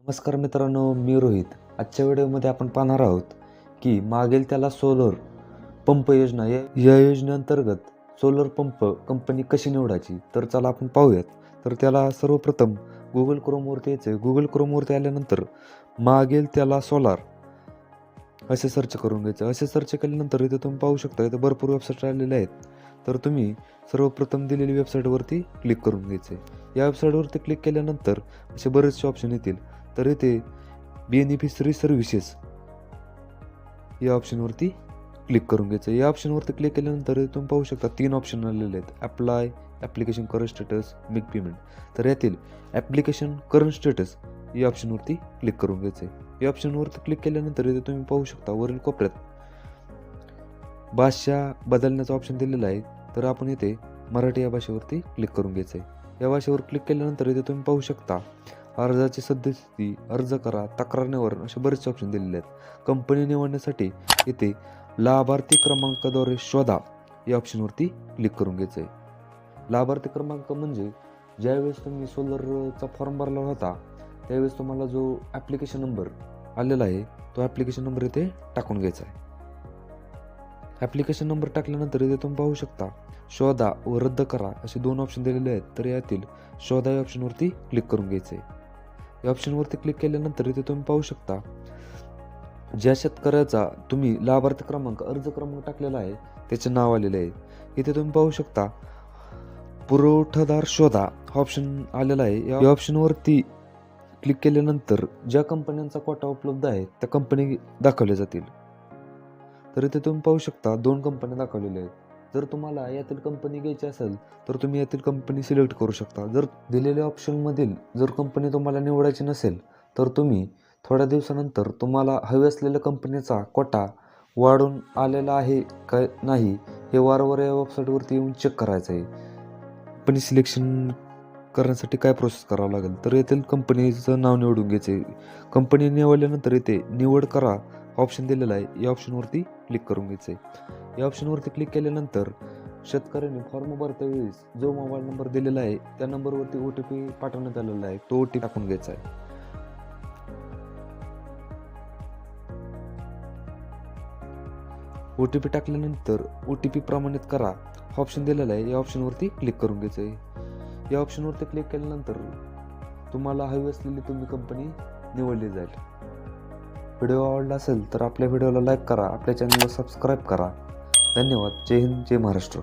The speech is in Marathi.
नमस्कार मित्रांनो, मी रोहित. आजच्या व्हिडिओमध्ये आपण पाहणार आहोत की मागेल त्याला सोलर पंप योजना या योजनेअंतर्गत सोलर पंप कंपनी कशी निवडायची. तर चला आपण पाहूयात. तर त्याला सर्वप्रथम गुगल क्रोमवरती यायचं आहे. गुगल क्रोमवरती आल्यानंतर मागेल त्याला सोलार असे सर्च करून घ्यायचं. असे सर्च केल्यानंतर इथे तुम्ही पाहू शकता, इथे भरपूर वेबसाईट आलेल्या आहेत. तर तुम्ही सर्वप्रथम दिलेली वेबसाईटवरती क्लिक करून घ्यायचं आहे. या वेबसाईटवरती क्लिक केल्यानंतर असे बरेचसे ऑप्शन येतील. तर इथे बेनिफिशरी सर्व्हिसेस या ऑप्शनवरती क्लिक करून घ्यायचं. या ऑप्शनवरती क्लिक केल्यानंतर तुम्ही पाहू शकता 3 ऑप्शन आलेले आहेत. Apply, application current status, make payment. तर यातील ॲप्लिकेशन करंट स्टेटस या ऑप्शनवरती क्लिक करून घ्यायचं आहे. या ऑप्शनवरती क्लिक केल्यानंतर इथे तुम्ही पाहू शकता वरील कोपऱ्यात भाषा बदलण्याचा ऑप्शन दिलेला आहे. तर आपण इथे मराठी या भाषेवरती क्लिक करून घ्यायचं आहे. या भाषेवर क्लिक केल्यानंतर इथे तुम्ही पाहू शकता अर्जाची सद्यस्थिती, अर्ज करा, तक्रार निवारण असे बरेचसे ऑप्शन दिलेले आहेत. कंपनी निवडण्यासाठी इथे लाभार्थी क्रमांकाद्वारे शोधा या ऑप्शनवरती क्लिक करून घ्यायचं आहे. लाभार्थी क्रमांक म्हणजे ज्यावेळेस तुम्ही सोलरचा फॉर्म भरला होता त्यावेळेस तुम्हाला जो ॲप्लिकेशन नंबर आलेला आहे तो ॲप्लिकेशन नंबर इथे टाकून घ्यायचा आहे. ॲप्लिकेशन नंबर टाकल्यानंतर इथे तुम्ही पाहू शकता शोधा व रद्द करा असे 2 ऑप्शन दिलेले आहेत. तर यातील शोधा या ऑप्शनवरती क्लिक करून घ्यायचं आहे. या ऑप्शनवरती क्लिक केल्यानंतर इथे तुम्ही पाहू शकता ज्या शेतकऱ्याचा तुम्ही लाभार्थी क्रमांक अर्ज क्रमांक टाकलेला आहे त्याचे नाव आलेले आहे. इथे तुम्ही पाहू शकता पुरवठादार शोधा हा ऑप्शन आलेला आहे. या ऑप्शनवरती क्लिक केल्यानंतर ज्या कंपन्यांचा कोटा उपलब्ध आहे त्या कंपनी दाखवल्या जातील. तर इथे तुम्ही पाहू शकता 2 कंपन्या दाखवलेल्या आहेत. जर तुम्हाला यातील कंपनी घ्यायची असेल तर तुम्ही यातील कंपनी सिलेक्ट करू शकता. जर दिलेल्या ऑप्शनमधील जर कंपनी तुम्हाला निवडायची नसेल तर तुम्ही थोड्या दिवसानंतर तुम्हाला हवे असलेल्या कंपनीचा कोटा वाढून आलेला आहे का नाही हे वारंवार या वेबसाईटवरती येऊन चेक करायचं आहे. कंपनी सिलेक्शन करण्यासाठी काय प्रोसेस करावं लागेल तर येथील कंपनीचं नाव निवडून घ्यायचं आहे. कंपनी निवडल्यानंतर इथे निवड करा ऑप्शन दिलेला आहे. या ऑप्शनवरती क्लिक करून घ्यायचं आहे. या ऑप्शनवरती क्लिक केल्यानंतर शेतकऱ्यांनी फॉर्म भरत्या वेळेस जो मोबाईल नंबर दिलेला आहे त्या नंबरवरती OTP पाठवण्यात आलेला आहे. तो OTP टाकून घ्यायचा आहे. OTP टाकल्यानंतर OTP प्रमाणित करा हा ऑप्शन दिलेला आहे. या ऑप्शनवरती क्लिक करून घ्यायचं आहे. या ऑप्शनवरती क्लिक केल्यानंतर तुम्हाला हवी असलेली तुम्ही कंपनी निवडली जाईल. व्हिडिओ आवडला असेल तर आपल्या व्हिडिओला लाईक करा, आपल्या चॅनलला सबस्क्राईब करा. धन्यवाद. जय हिंद, जय महाराष्ट्र.